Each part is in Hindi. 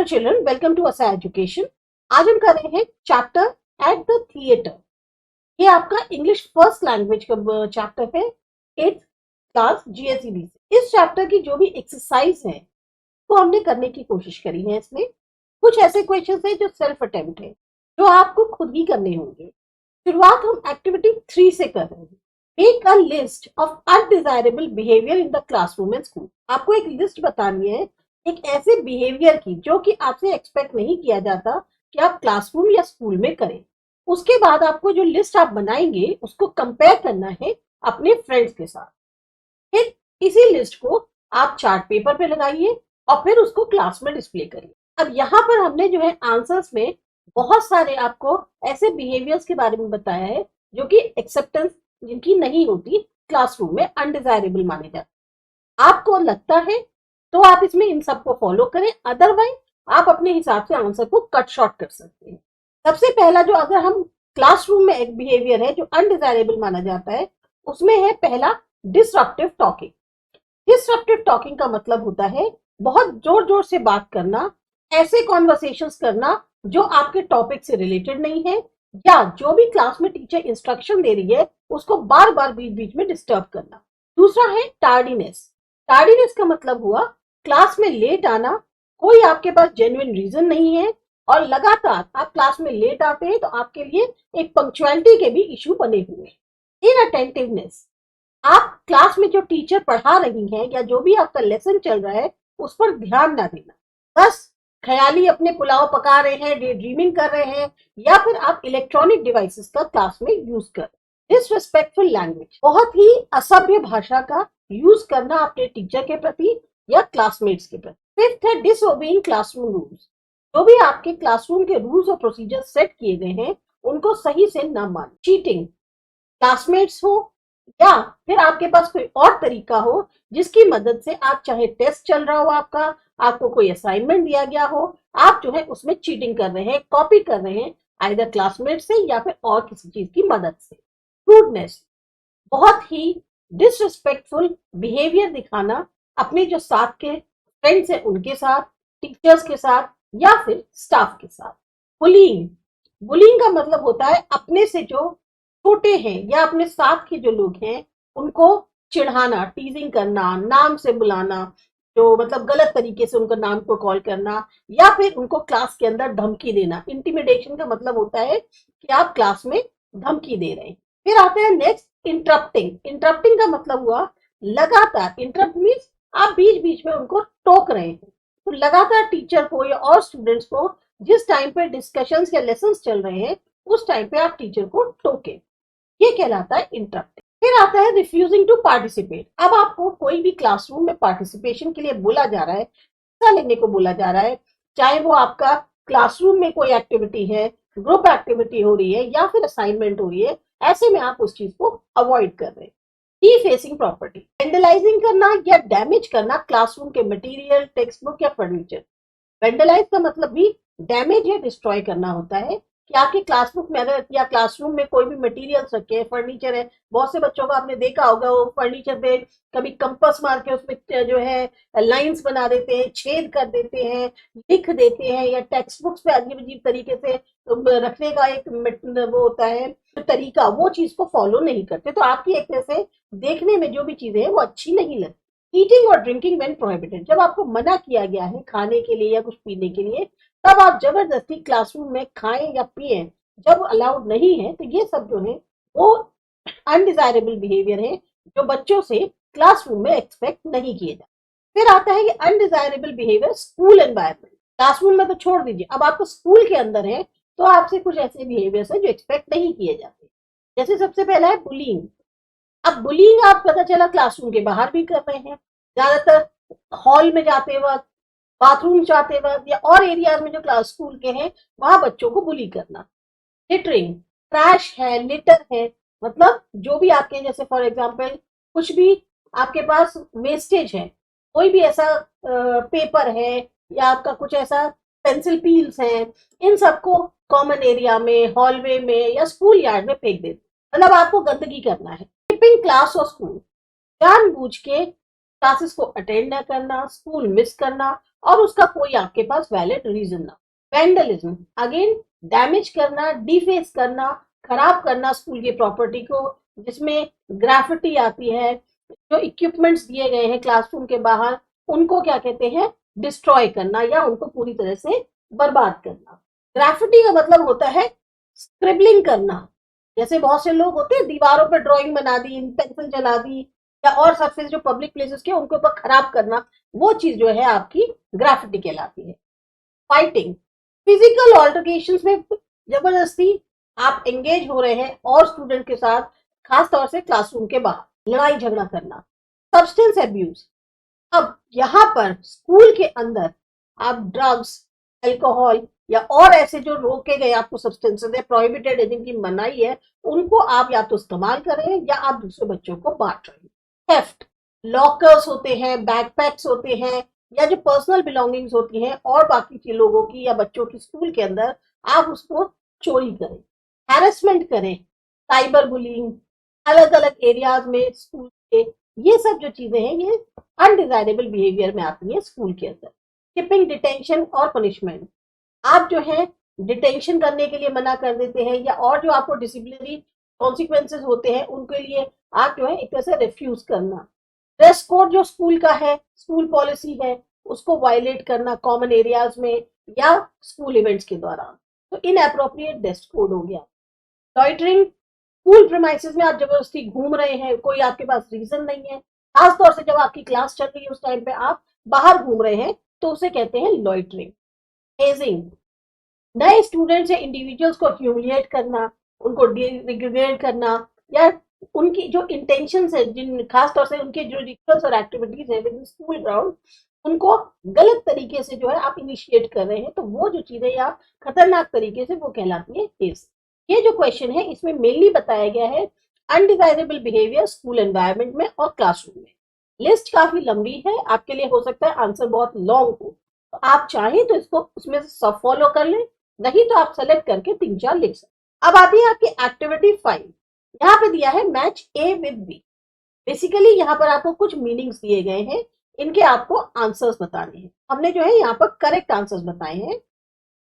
हेलो चिल्ड्रन, वेलकम टू असा एजुकेशन। आज हम कर रहे हैं चैप्टर एट द थिएटर। ये आपका इंग्लिश फर्स्ट लैंग्वेज का चैप्टर है, 8th क्लास जीएसईबी से। इस चैप्टर की जो भी एक्सरसाइज है वो हमने करने की कोशिश करी है। इसमें कुछ ऐसे क्वेश्चन है जो सेल्फ अटेम्प्ट है, जो आपको खुद ही करने होंगे। शुरुआत हम एक्टिविटी 3 से कर रहे हैं। Make a list of undesirable behaviour in the classroom and school. आपको एक लिस्ट बतानी है एक ऐसे बिहेवियर की जो कि आपसे एक्सपेक्ट नहीं किया जाता कि आप क्लासरूम या स्कूल में करें। उसके बाद आपको जो लिस्ट आप बनाएंगे उसको कंपेयर करना है अपने फ्रेंड्स के साथ। फिर इसी लिस्ट को आप चार्ट पेपर पे लगाइए और फिर उसको क्लास में डिस्प्ले करिए। अब यहाँ पर हमने जो है आंसर्स में बहुत सारे आपको ऐसे बिहेवियर्स के बारे में बताया है जो कि एक्सेप्टेंस जिनकी नहीं होती, क्लासरूम में अनडिजायरेबल माने जाते। आपको लगता है तो आप इसमें इन सबको फॉलो करें, अदरवाइज आप अपने हिसाब से आंसर को कट शॉर्ट कर सकते हैं। सबसे पहला जो अगर हम क्लासरूम में एक बिहेवियर है जो अनडिजायरेबल माना जाता है, उसमें है पहला डिसरप्टिव टॉकिंग। डिसरप्टिव टॉकिंग का मतलब होता है बहुत जोर जोर से बात करना, ऐसे कॉन्वर्सेशंस करना जो आपके टॉपिक से रिलेटेड नहीं है, या जो भी क्लास में टीचर इंस्ट्रक्शन दे रही है उसको बार बार बीच बीच में डिस्टर्ब करना। दूसरा है टार्डीनेस। टार्डीनेस का मतलब हुआ क्लास में लेट आना, कोई आपके पास जेन्युइन रीजन नहीं है और लगातार आप क्लास में लेट आते हैं तो आपके लिए एक पंक्चुअलिटी के भी इश्यू बने हुए हैं। इनअटेंटिवनेस, आप क्लास में जो टीचर पढ़ा रही हैं या जो भी आपका लेसन चल रहा है उस पर ध्यान ना देना, बस ख्याली अपने पुलाव पका रहे हैं, डे ड्रीमिंग कर रहे हैं, या फिर आप इलेक्ट्रॉनिक डिवाइसेस का क्लास में यूज कर। डिसरिस्पेक्टफुल लैंग्वेज, बहुत ही असभ्य भाषा का यूज करना अपने टीचर के प्रति या क्लासमेट्स के प्रति। फिफ्थ है डिसओबेइंग क्लासरूम रूल्स। जो भी आपके क्लासरूम के रूल्स और प्रोसीजर सेट किए गए हैं उनको सही से न मानना। चीटिंग, क्लासमेट्स हो या फिर आपके पास कोई और तरीका हो जिसकी मदद से आप, चाहे टेस्ट चल रहा हो आपका, आपको कोई असाइनमेंट दिया गया हो, आप जो है उसमें चीटिंग कर रहे हैं, कॉपी कर रहे हैं, आइदर क्लासमेट से या फिर और किसी चीज की मदद से। रूडनेस, बहुत ही डिसरिस्पेक्टफुल बिहेवियर दिखाना अपने जो साथ के फ्रेंड्स हैं उनके साथ, टीचर्स के साथ या फिर स्टाफ के साथ। बुलिंग, बुलिंग का मतलब होता है अपने से जो छोटे हैं या अपने साथ के जो लोग हैं उनको चिढ़ाना, टीजिंग करना, नाम से बुलाना, जो मतलब गलत तरीके से उनका नाम को कॉल करना, या फिर उनको क्लास के अंदर धमकी देना। इंटिमिडेशन का मतलब होता है कि आप क्लास में धमकी दे रहे हैं। फिर आते हैं नेक्स्ट इंटरप्टिंग। इंटरप्टिंग का मतलब हुआ लगातार, इंटरप्ट मीन्स आप बीच बीच में उनको टोक रहे हैं। तो लगातार टीचर को या और स्टूडेंट्स को जिस टाइम पे डिस्कशंस या लेसन्स चल रहे हैं उस टाइम पे आप टीचर को टोके, ये कहलाता है इंटरप्टिंग। फिर आता है रिफ्यूजिंग टू पार्टिसिपेट। अब आपको कोई भी क्लासरूम में पार्टिसिपेशन के लिए बोला जा रहा है, हिस्सा लेने को बोला जा रहा है, चाहे वो आपका क्लासरूम में कोई एक्टिविटी है, ग्रुप एक्टिविटी हो रही है या फिर असाइनमेंट हो रही है, ऐसे में आप उस चीज को अवॉइड कर रहे हैं। डिफेसिंग प्रॉपर्टी, वेंडलाइजिंग करना या डैमेज करना क्लासरूम के मटेरियल, टेक्स्ट बुक या फर्नीचर। वेंडलाइज का मतलब भी डैमेज या डिस्ट्रॉय करना होता है कि आपके क्लासबुक में अगर या क्लासरूम में कोई भी मटेरियल्स रखे हैं, फर्नीचर है, बहुत से बच्चों का आपने देखा होगा वो फर्नीचर पे कभी कंपास मार के उसमें जो है लाइंस बना देते हैं, छेद कर देते हैं, लिख देते हैं, या टेक्स्ट बुक्स पे अजीब अजीब तरीके से रखने का एक वो होता है तरीका, वो चीज को फॉलो नहीं करते। तो आपकी एक तरह से देखने में जो भी चीजें हैं वो अच्छी नहीं लगती। ईटिंग और ड्रिंकिंग व्हेन प्रोहिबिटेड, जब आपको मना किया गया है खाने के लिए या कुछ पीने के लिए, तब आप जबरदस्ती क्लासरूम में खाएं या पिए, जब अलाउड नहीं है, तो ये सब जो है वो अनडिजायरेबल बिहेवियर है जो बच्चों से क्लासरूम में एक्सपेक्ट नहीं किए जाते। फिर आता है कि undesirable behaviour school environment. Classroom में तो छोड़ दीजिए, अब आपको स्कूल के अंदर है तो आपसे कुछ ऐसे बिहेवियर्स है जो एक्सपेक्ट नहीं किए जाते। जैसे सबसे पहला है बुलिंग। अब बुलिंग आप पता चला क्लासरूम के बाहर भी कर रहे हैं, ज्यादातर हॉल में जाते वक्त, बाथरूम जाते वक्त या और एरियाज में जो क्लास स्कूल के हैं वहां बच्चों को बुली करना। लिटरिंग, ट्रैश है, लिटर है, मतलब जो भी आपके, जैसे फॉर एग्जांपल कुछ भी आपके पास वेस्टेज है, कोई भी ऐसा पेपर है या आपका कुछ ऐसा पेंसिल पील्स हैं, इन सबको कॉमन एरिया में, हॉलवे में या स्कूल यार्ड में फेंक देते, मतलब आपको गंदगी करना है। स्किपिंग क्लास और स्कूल, जानबूझ के क्लासेस को अटेंड न करना, स्कूल मिस करना और उसका कोई आपके पास वैलिड रीजन ना। वैंडलिज्म, अगेन डैमेज करना, डिफेस करना, खराब करना स्कूल की प्रॉपर्टी को, जिसमें ग्राफिटी आती है, जो इक्विपमेंट्स दिए गए हैं क्लासरूम के बाहर उनको क्या कहते हैं, डिस्ट्रॉय करना या उनको पूरी तरह से बर्बाद करना। ग्राफिटी का मतलब होता है स्क्रिबलिंग करना, जैसे बहुत से लोग होते हैं दीवारों पर ड्राइंग बना दी, पेंसिल जला दी, या और सरफेस जो पब्लिक प्लेसेस के उनके ऊपर खराब करना, वो चीज जो है आपकी ग्राफिटी कहलाती है। फाइटिंग, फिजिकल ऑल्टरकेशंस में जबरदस्ती आप एंगेज हो रहे हैं और स्टूडेंट के साथ, खास तौर से क्लासरूम के बाहर लड़ाई झगड़ा करना। सब्सटेंस एब्यूज, अब यहाँ पर स्कूल के अंदर आप ड्रग्स, अल्कोहल या और ऐसे जो रोके गए आपको सब्सटेंसेस है, प्रोहिबिटेड है, जिनकी मनाही है, उनको आप या तो इस्तेमाल कर रहे हैं या आप दूसरे बच्चों को बांट रहे हैं। थेफ्ट, लॉकर्स होते हैं, बैकपैक्स होते हैं, या जो पर्सनल बिलोंगिंग्स होती हैं और बाकी के लोगों की या बच्चों की स्कूल के अंदर, आप उसको चोरी करें। हैरेसमेंट करें, साइबर बुलिंग, अलग अलग एरियाज में स्कूल के, ये सब जो चीजें हैं ये अनडिजायरेबल बिहेवियर में आती है स्कूल के अंदर। skipping डिटेंशन और पनिशमेंट, आप जो है डिटेंशन करने के लिए मना कर देते हैं या और जो आपको डिसिप्लिनरी कॉन्सिक्वेंसेज होते हैं उनके लिए आप जो है एक तरह से रिफ्यूज करना। ड्रेस कोड जो स्कूल का है, स्कूल पॉलिसी है, उसको वायलेट करना कॉमन एरियाज में या स्कूल इवेंट्स के दौरान, तो इनअप्रोप्रिएट ड्रेस कोड हो गया। लॉइटरिंग, स्कूल प्रीमाइसेस में आप जबरदस्ती घूम रहे हैं, कोई आपके पास रीजन नहीं है, खासतौर से जब आपकी क्लास चल रही है उस टाइम पे आप बाहर घूम रहे हैं, तो उसे कहते हैं लॉइटरिंग। हेजिंग, नए स्टूडेंट्स या इंडिविजुअल्स को ह्यूमिलिएट करना, उनको डिग्रेड करना, या उनकी जो इंटेंशंस है, जिन खासतौर से उनके जो रिचुअल्स और एक्टिविटीज है विद स्कूल ग्राउंड, उनको गलत तरीके से जो है आप इनिशिएट कर रहे हैं, तो वो जो चीजें या खतरनाक तरीके से वो कहलाती है हेज। ये जो क्वेश्चन है इसमें मेनली बताया गया है अनडिजायरेबल बिहेवियर स्कूल एनवायरनमेंट में और क्लासरूम में। लिस्ट काफी लंबी है, आपके लिए हो सकता है आंसर बहुत लॉन्ग हो, तो आप चाहें तो इसको उसमें से सब फॉलो कर लें, नहीं तो आप सेलेक्ट करके 3-4 लिख सकते। अब आती है आपकी एक्टिविटी 5। यहाँ पे दिया है match A with B. Basically यहाँ पर आपको कुछ मीनिंग्स दिए गए हैं, इनके आपको आंसर्स बताने हैं। हमने जो है यहाँ पर करेक्ट आंसर्स बताए हैं।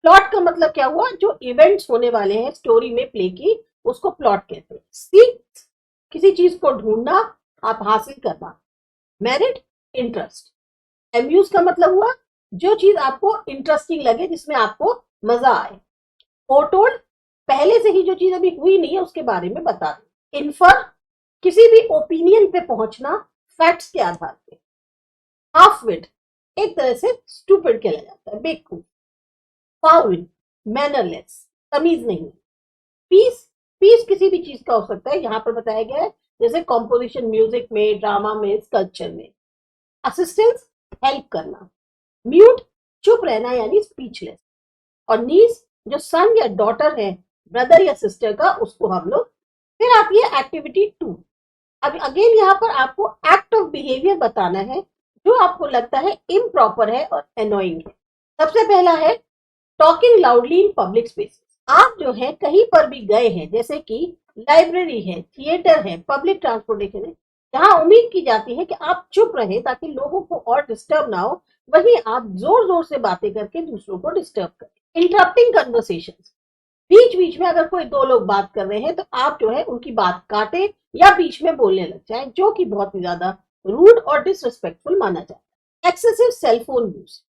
प्लॉट का मतलब क्या हुआ, जो इवेंट्स होने वाले हैं स्टोरी में प्ले की, उसको प्लॉट कहते हैं। सीक, किसी चीज को ढूंढना, आप हासिल करना। Merit, interest. एम्यूज का मतलब हुआ जो चीज आपको इंटरेस्टिंग लगे, जिसमें आपको मजा आए। फोरटोल्ड, पहले से ही जो चीज अभी हुई नहीं है उसके बारे में बता दें। इन्फर, किसी भी ओपिनियन पे पहुंचना फैक्ट्स के आधार पे। हाफ विट, एक तरह से स्टूपिड कहला जाता है, बेवकूफ। फाउल, मैनरलेस, तमीज नहीं। पीस, पीस किसी भी चीज का हो सकता है, यहाँ पर बताया गया है, जैसे कॉम्पोजिशन म्यूजिक में, ड्रामा में, स्कल्पचर में। असिस्टेंस, हेल्प करना। म्यूट, चुप रहना यानी स्पीचलेस। और नीस, जो सन या डॉटर है, ब्रदर या सिस्टर का, उसको हम लोग। फिर आती है एक्टिविटी 2। अब अगेन यहाँ पर आपको एक्ट ऑफ बिहेवियर बताना है जो आपको लगता है इम्प्रॉपर है और एनोइंग है। सबसे पहला है talking loudly in public spaces. आप जो है कहीं पर भी गए हैं, जैसे कि लाइब्रेरी है, थिएटर है, पब्लिक ट्रांसपोर्टेशन है, जहां उम्मीद की जाती है कि आप चुप रहे ताकि लोगों को और डिस्टर्ब ना हो, वहीं आप जोर जोर से बातें करके दूसरों को डिस्टर्ब करें। इंटरप्टिंग कन्वर्सेशंस, बीच बीच में अगर कोई दो लोग बात कर रहे हैं तो आप जो है उनकी बात काटे या बीच में बोलने लग जाए, जो कि बहुत ही ज्यादा रूड और डिसरिस्पेक्टफुल माना जाता है। एक्सेसिव सेलफोन यूज,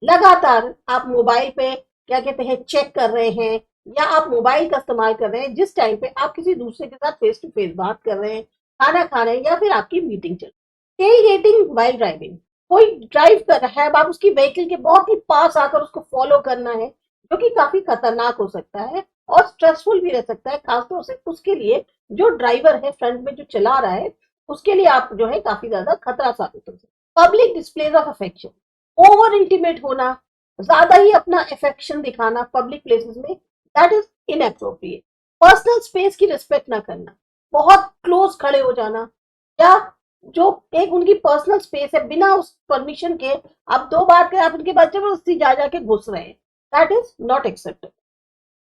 लगातार आप मोबाइल पे क्या कहते हैं चेक कर रहे हैं, या आप मोबाइल का इस्तेमाल कर रहे हैं जिस टाइम पे आप किसी दूसरे के साथ फेस टू फेस बात कर रहे हैं, खाना खा रहे हैं, या फिर आपकी मीटिंग चल रही है। टेलगेटिंग व्हाइल ड्राइविंग, कोई ड्राइव कर रहा है, अब आप उसकी व्हीकल के बहुत ही पास आकर उसको फॉलो करना है, जो कि काफी खतरनाक हो सकता है और स्ट्रेसफुल भी रह सकता है, खासतौर से उसके लिए जो ड्राइवर है फ्रंट में जो चला रहा है, उसके लिए आप जो है काफी ज्यादा खतरा साबित हो सकता है। Public displays of affection, over intimate होना, ज्यादा ही अपना अफेक्शन दिखाना पब्लिक प्लेसेस में, that is inappropriate. Personal space की रिस्पेक्ट ना करना, बहुत क्लोज खड़े हो जाना, या जो एक उनकी पर्सनल स्पेस है बिना उस परमिशन के आप दो बात करें, आप उनके बाद जबरदस्ती जा जाके घुस रहे हैं, that is not acceptable.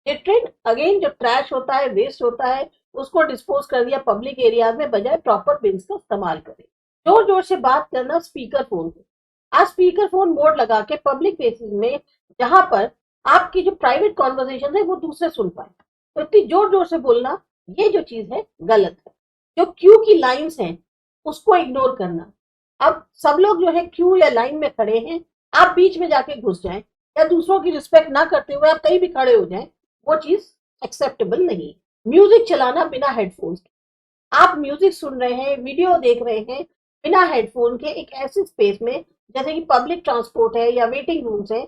Literate, again जो ट्रैश होता है, वेस्ट होता है, उसको डिस्पोज कर दिया पब्लिक एरियाज में, बजाय प्रॉपर बिन्स का इस्तेमाल करें। जोर जोर से बात करना स्पीकर फोन पे। आज स्पीकर फोन मोड लगा के पब्लिक प्लेसेस में, जहां पर आपकी जो प्राइवेट कॉन्वर्सेशन है वो दूसरे सुन पाए, तो इतनी जोर जोर से बोलना, ये जो चीज है गलत है। जो क्यू की लाइंस हैं उसको इग्नोर करना। अब सब लोग जो है क्यू या लाइन में खड़े हैं, आप बीच में जाके घुस जाएं या दूसरों की रिस्पेक्ट ना करते हुए आप कहीं भी खड़े हो जाएं, वो चीज एक्सेप्टेबल नहीं। म्यूजिक चलाना बिना हेडफोन्स के, आप म्यूजिक सुन रहे हैं, वीडियो देख रहे हैं बिना हेडफोन के एक ऐसे स्पेस में जैसे कि पब्लिक ट्रांसपोर्ट है या वेटिंग रूम्स है,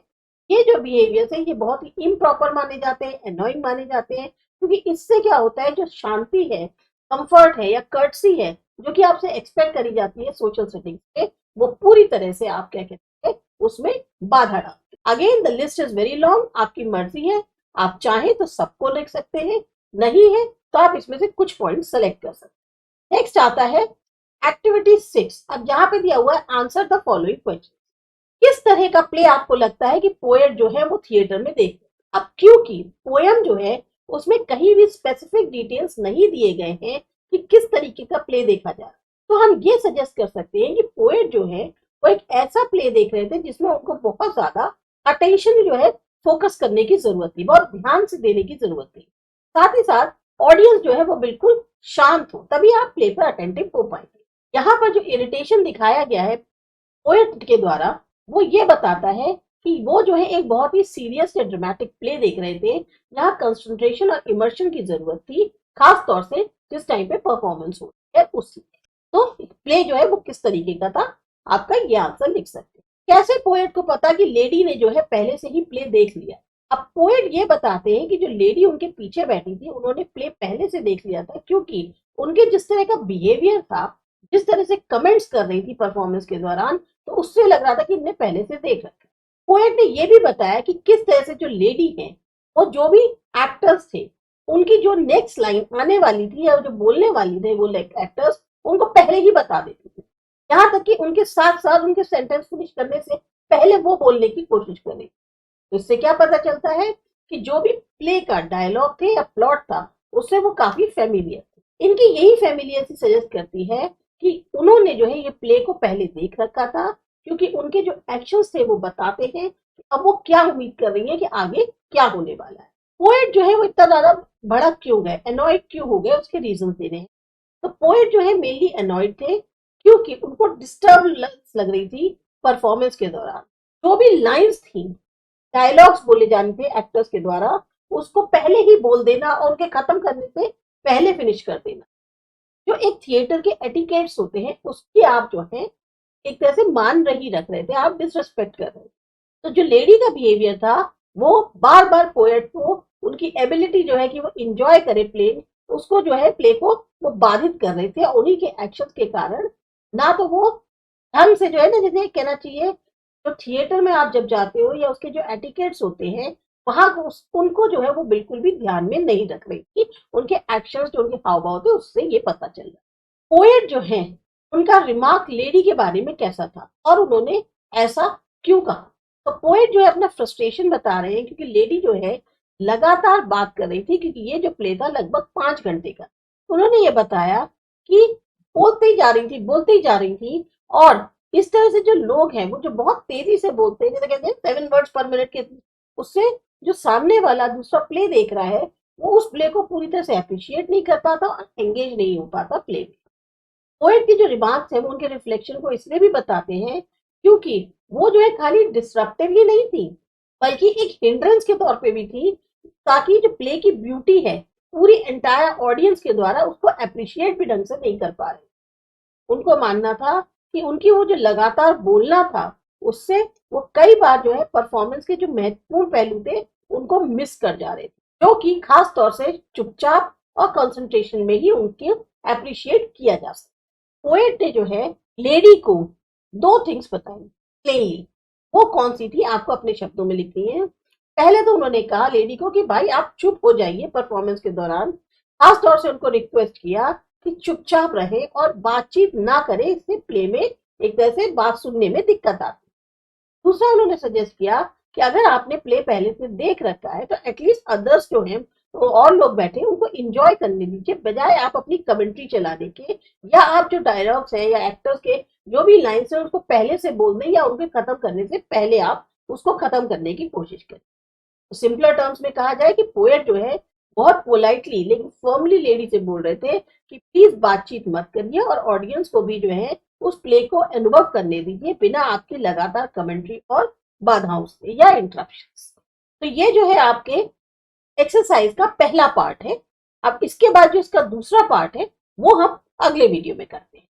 ये जो बिहेवियर है ये बहुत ही इम्प्रॉपर माने जाते हैं, एनोइंग माने जाते हैं। क्योंकि इससे क्या होता है, जो शांति है, कंफर्ट है या कर्टसी है, जो कि आपसे एक्सपेक्ट करी जाती है सोशल सेटिंग्स पे, वो पूरी तरह से आप क्या कहते हैं उसमें बाधा डालते हैं। Again the list is very long, आपकी मर्जी है, आप चाहें तो सबको लिख सकते हैं, नहीं है तो आप इसमें से कुछ पॉइंट सेलेक्ट कर सकते हैं। नेक्स्ट आता है एक्टिविटी 6। अब यहाँ पे दिया हुआ है आंसर द फॉलोइंग क्वेश्चन। किस तरह का प्ले आपको लगता है कि पोएट जो है वो थिएटर में देख। अब क्योंकि पोयम जो है उसमें कहीं भी स्पेसिफिक डिटेल्स नहीं दिए गए हैं कि किस तरीके का प्ले देखा जा रहा है, तो हम ये सजेस्ट कर सकते हैं कि पोएट जो है वो एक ऐसा प्ले देख रहे थे जिसमें उनको बहुत ज्यादा अटेंशन जो है फोकस करने की जरूरत थी, बहुत ध्यान से देने की जरूरत थी। साथ ही साथ ऑडियंस जो है वो बिल्कुल शांत हो, तभी आप प्ले पर अटेंटिव हो पाएंगे। यहाँ पर जो इरिटेशन दिखाया गया है पोएट के द्वारा, वो ये बताता है कि वो जो है एक बहुत ही सीरियस या ड्रामेटिक प्ले देख रहे थे, जहाँ कंसंट्रेशन और इमर्शन की जरूरत थी, खास तौर से जिस टाइम पे परफॉर्मेंस हो है उसी। तो प्ले जो है वो किस तरीके का था, आपका ये आंसर लिख सकते हैं। कैसे पोएट को पता कि लेडी ने जो है पहले से ही प्ले देख लिया। अब पोएट ये बताते हैं कि जो लेडी उनके पीछे बैठी थी उन्होंने प्ले पहले से देख लिया था, क्योंकि उनके जिस तरह का बिहेवियर था, जिस तरह से कमेंट्स कर रही थी परफॉर्मेंस के दौरान, तो उससे लग रहा था कि इनने पहले से देख रखा। पोएट ने यह भी बताया कि किस तरह से जो लेडी है, वो जो भी एक्टर्स थे उनकी जो नेक्स्ट लाइन आने वाली थी या जो बोलने वाली थे वो एक्टर्स उनको पहले ही बता देती थी, यहाँ तक कि उनके साथ साथ उनके सेंटेंस फिनिश करने से पहले वो बोलने की कोशिश कर रही। तो इससे क्या पता चलता है कि जो भी प्ले का डायलॉग थे या प्लॉट था उससे वो काफी फेमिलियर थे। इनकी यही फेमिलियर सजेस्ट करती है कि उन्होंने जो है ये प्ले को पहले देख रखा था, क्योंकि उनके जो एक्शंस थे वो बताते हैं कि अब वो क्या उम्मीद कर रही है कि आगे क्या होने वाला है। पोएट जो है वो इतना ज्यादा भड़क क्यों गए, अनॉयड क्यों हो गए, उसके रीजन दे रहे हैं। तो पोएट जो है मेनली अनॉयड थे क्योंकि उनको डिस्टर्ब लग रही थी परफॉर्मेंस के दौरान। जो भी लाइंस थी, डायलॉग्स बोले जाने थे एक्टर्स के द्वारा, उसको पहले ही बोल देना और उनके खत्म करने से पहले फिनिश कर देना। जो एक थिएटर के एटिकेट्स होते हैं उसकी आप जो है एक तरह से मान रही रख रहे थे, आप डिसरेस्पेक्ट कर रहे थे। तो जो लेडी का बिहेवियर था वो बार बार पोएट को उनकी एबिलिटी जो है कि वो इंजॉय करे प्ले, उसको जो है प्ले को वो बाधित कर रहे थे, और उन्हीं के एक्शंस के कारण ना तो वो ढंग से जो है ना, जैसे कहना चाहिए, जो थिएटर में आप जब जाते हो या उसके जो एटिकेट्स होते हैं वहां उनको जो है वो बिल्कुल भी ध्यान में नहीं रख रही थी। उनके एक्शंस जो उनके हाव भाव थे उससे ये पता चल रहा। पोएट जो है उनका रिमार्क लेडी के बारे में कैसा था और उन्होंने ऐसा क्यों कहा। तो पोएट जो है अपना फ्रस्ट्रेशन बता रहे हैं क्योंकि लेडी जो है लगातार बात कर रही थी, क्योंकि ये जो प्ले था लगभग 5 घंटे का। उन्होंने ये बताया कि बोलते ही जा रही थी, बोलते ही जा रही थी, और इस तरह से जो लोग हैं वो जो बहुत तेजी से बोलते हैं, जैसे कहते हैं 7 वर्ड्स पर मिनट के, उससे जो सामने वाला दूसरा प्ले देख रहा है वो उस प्ले को पूरी तरह से अप्रिशिएट नहीं कर पाता और एंगेज नहीं हो पाता प्ले में। पोएट की जो रिमार्क्स है वो उनके रिफ्लेक्शन को इसलिए भी बताते हैं क्योंकि वो जो है खाली डिस्ट्रप्टिव ही नहीं थी, बल्कि एक हिंड्रेंस के तौर पे भी थी, ताकि जो प्ले की ब्यूटी है पूरी एंटायर ऑडियंस के द्वारा उसको अप्रिशिएट भी ढंग से नहीं कर पा रहे। उनको मानना था कि उनकी वो जो लगातार बोलना था उससे वो कई बार जो है परफॉर्मेंस के जो महत्वपूर्ण पहलू थे उनको मिस कर जा रहे थे, जो कि खास तौर से चुपचाप और कंसंट्रेशन में ही उनके अप्रिशिएट किया जा सकता। पोएट ने जो है लेडी को 2 थिंग्स बताई प्लेनली, वो कौन सी थी आपको अपने शब्दों में लिखनी है। पहले तो उन्होंने कहा लेडी को कि भाई आप चुप हो जाइए परफॉर्मेंस के दौरान, खास तौर से उनको रिक्वेस्ट किया कि चुपचाप रहे और बातचीत ना करे, इससे प्ले में एक तरह से बात सुनने में दिक्कत आती। दूसरा उन्होंने सजेस्ट किया कि अगर आपने प्ले पहले से देख रखा है तो एटलीस्ट अदर्स जो हैं और लोग बैठे उनको एंजॉय करने दीजिए, बजाय आप अपनी कमेंट्री चलाने के, या आप जो डायलॉग्स है या एक्टर्स के जो भी लाइन्स है उसको पहले से बोल दें या उनके खत्म करने से पहले आप उसको खत्म करने की कोशिश करें। तो सिंपलर टर्म्स में कहा जाए कि पोएट जो है बहुत पोलाइटली लेकिन फर्मली लेडी से बोल रहे थे कि प्लीज बातचीत मत करिए और ऑडियंस को भी जो है उस प्ले को अनुभव करने दीजिए बिना आपके लगातार कमेंट्री और बाधाओं से या इंटरप्शंस। तो ये जो है आपके एक्सरसाइज का पहला पार्ट है। अब इसके बाद जो इसका दूसरा पार्ट है वो हम अगले वीडियो में करते हैं।